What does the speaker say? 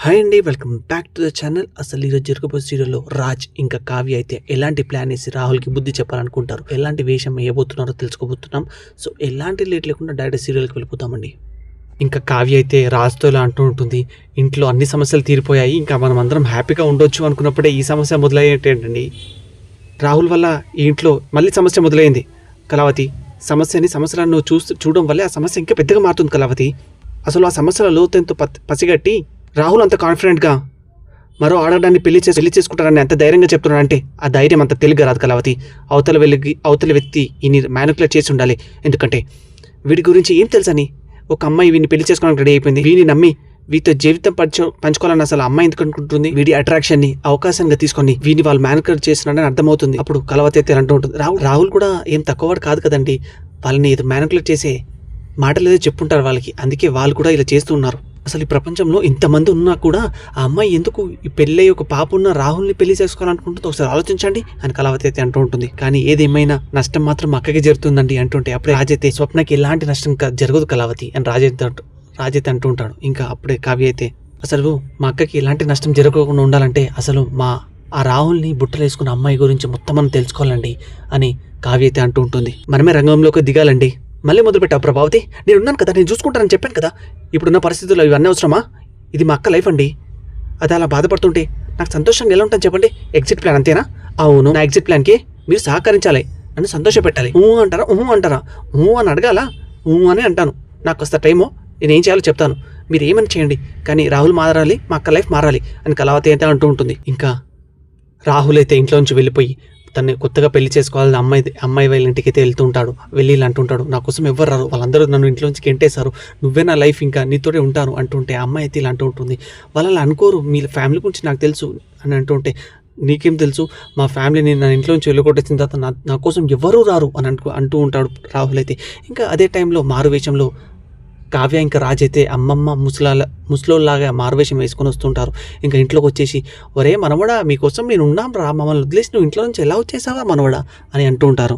Hi అండి, welcome back to the channel. అసలు ఈరోజు జరగబోయే సీరియల్లో రాజ్ ఇంకా కావ్య అయితే ఎలాంటి ప్లాన్ వేసి రాహుల్కి బుద్ధి చెప్పాలనుకుంటారు, ఎలాంటి వేషం వేయబోతున్నారో తెలుసుకోబోతున్నాం. సో ఎలాంటి లేట్ లేకుండా డైరెక్ట్ సీరియల్కి వెళ్ళిపోతామండి. ఇంకా కావ్య అయితే రాజ్తో ఇలా అంటూ ఉంటుంది, ఇంట్లో అన్ని సమస్యలు తీరిపోయాయి, ఇంకా మనం అందరం హ్యాపీగా ఉండొచ్చు అనుకున్నప్పుడే ఈ సమస్య మొదలయ్యేటండి. రాహుల్ వల్ల ఈ ఇంట్లో మళ్ళీ సమస్య మొదలైంది. కళావతి, సమస్యలను చూడడం వల్లే ఆ సమస్య ఇంకా పెద్దగా మారుతుంది. కళావతి, అసలు ఆ సమస్యల లోతెంతో పసిగట్టి రాహుల్ అంత కాన్ఫిడెంట్గా మరో ఆడడాన్ని పెళ్లి చేసుకుంటారని అంత ధైర్యంగా చెప్తున్నాడంటే ఆ ధైర్యం అంత తెలియగా రాదు. కళావతి, అవతల వ్యక్తి ఈయన మ్యానిపులేట్ చేసి ఉండాలి. ఎందుకంటే వీడి గురించి ఏం తెలుసని ఒక అమ్మాయి వీడిని పెళ్లి చేసుకోవడానికి రెడీ అయిపోయింది. వీడిని నమ్మి వీటితో జీవితం పంచుకోవాలని అసలు అమ్మాయి ఎందుకు అనుకుంటుంది? వీడి అట్రాక్షన్ని అవకాశంగా తీసుకొని వీడిని వాళ్ళు మ్యానిపులేట్ చేస్తున్నాడని అర్థమవుతుంది. అప్పుడు కళావతి అయితే అంటూ ఉంటుంది, రాహుల్ కూడా ఏం తక్కువవాడు కాదు కదండి, వాళ్ళని ఏదో మ్యానిపులేట్ చేసే మాటలు ఏదో చెప్పుంటారు వాళ్ళకి, అందుకే వాళ్ళు కూడా ఇలా చేస్తున్నారు. అసలు ఈ ప్రపంచంలో ఇంతమంది ఉన్నా కూడా ఆ అమ్మాయి ఎందుకు ఈ పెళ్ళై ఒక పాప ఉన్న రాహుల్ని పెళ్లి చేసుకోవాలనుకుంటుందో ఒకసారి ఆలోచించండి అని కళావతి అయితే అంటూ ఉంటుంది. కానీ ఏదేమైనా నష్టం మాత్రం అక్కకి జరుగుతుందండి అంటుంటే అప్పుడే రాజైతే స్వప్నకి ఎలాంటి నష్టం జరగదు కళావతి అని రాజైతే అంటూ ఉంటాడు. ఇంకా అప్పుడే కావ్య అయితే అసలు మా అక్కకి ఎలాంటి నష్టం జరగకుండా ఉండాలంటే అసలు ఆ రాహుల్ని బుట్టలు వేసుకున్న అమ్మాయి గురించి మొత్తం మనం తెలుసుకోవాలండి అని కావ్య అయితే అంటూ ఉంటుంది. మనమే రంగంలోకి దిగాలండి. మళ్ళీ మొదలుపెట్టావు ప్రభావతి, నేను ఉన్నాను కదా, నేను చూసుకుంటానని చెప్పాను కదా, ఇప్పుడున్న పరిస్థితుల్లో ఇవన్నీ అవసరమా? ఇది మా అక్క లైఫ్ అండి. అది అలా బాధపడుతుంటే నాకు సంతోషంగా ఎలా ఉంటుంది చెప్పండి? ఎగ్జిట్ ప్లాన్ అంతేనా? అవును, నా ఎగ్జిట్ ప్లాన్కి మీరు సహకరించాలి, నన్ను సంతోష పెట్టాలి. అంటారా అని అడగాల? అని అంటాను. నాకు వస్తా టైమో, నేను ఏం చేయాలో చెప్తాను, మీరు ఏమని చేయండి, కానీ రాహుల్ మారాలి, మా అక్క లైఫ్ మారాలి అని కళావతి అయితే అంటూ ఉంటుంది. ఇంకా రాహుల్ అయితే ఇంట్లో నుంచి వెళ్ళిపోయి తను కొత్తగా పెళ్లి చేసుకోవాలని అమ్మాయి వాళ్ళ ఇంటికి అయితే వెళ్తూ ఉంటాడు. వెళ్ళి ఇలా అంటుంటాడు, నా కోసం ఎవరు రారు, వాళ్ళందరూ నన్ను ఇంట్లో నుంచి గెంటేశారు, నువ్వే నా లైఫ్, ఇంకా నీతోనే ఉంటాను అంటుంటే అమ్మాయి అయితే ఇలా అంటూ ఉంటుంది, వాళ్ళు అలా అనుకోరు, మీ ఫ్యామిలీ గురించి నాకు తెలుసు అని అంటుంటే నీకేం తెలుసు, మా ఫ్యామిలీని నా ఇంట్లో నుంచి వెళ్ళగొట్టేసిన తర్వాత నా కోసం ఎవరూ రారు అని అంటూ ఉంటాడు రాహుల్ అయితే. ఇంకా అదే టైంలో మారువేషంలో కావ్య ఇంకా రాజ్ అయితే అమ్మమ్మ ముసలోళ్ళలాగా మారువేషం వేసుకొని వస్తుంటారు. ఇంకా ఇంట్లోకి వచ్చేసి, ఒరే మనవడా, మీకోసం నేను ఉన్నాం రా, మమ్మల్ని వదిలేసి నువ్వు ఇంట్లో నుంచి ఎలా వచ్చేసావా మనవడా అని అంటూ ఉంటారు.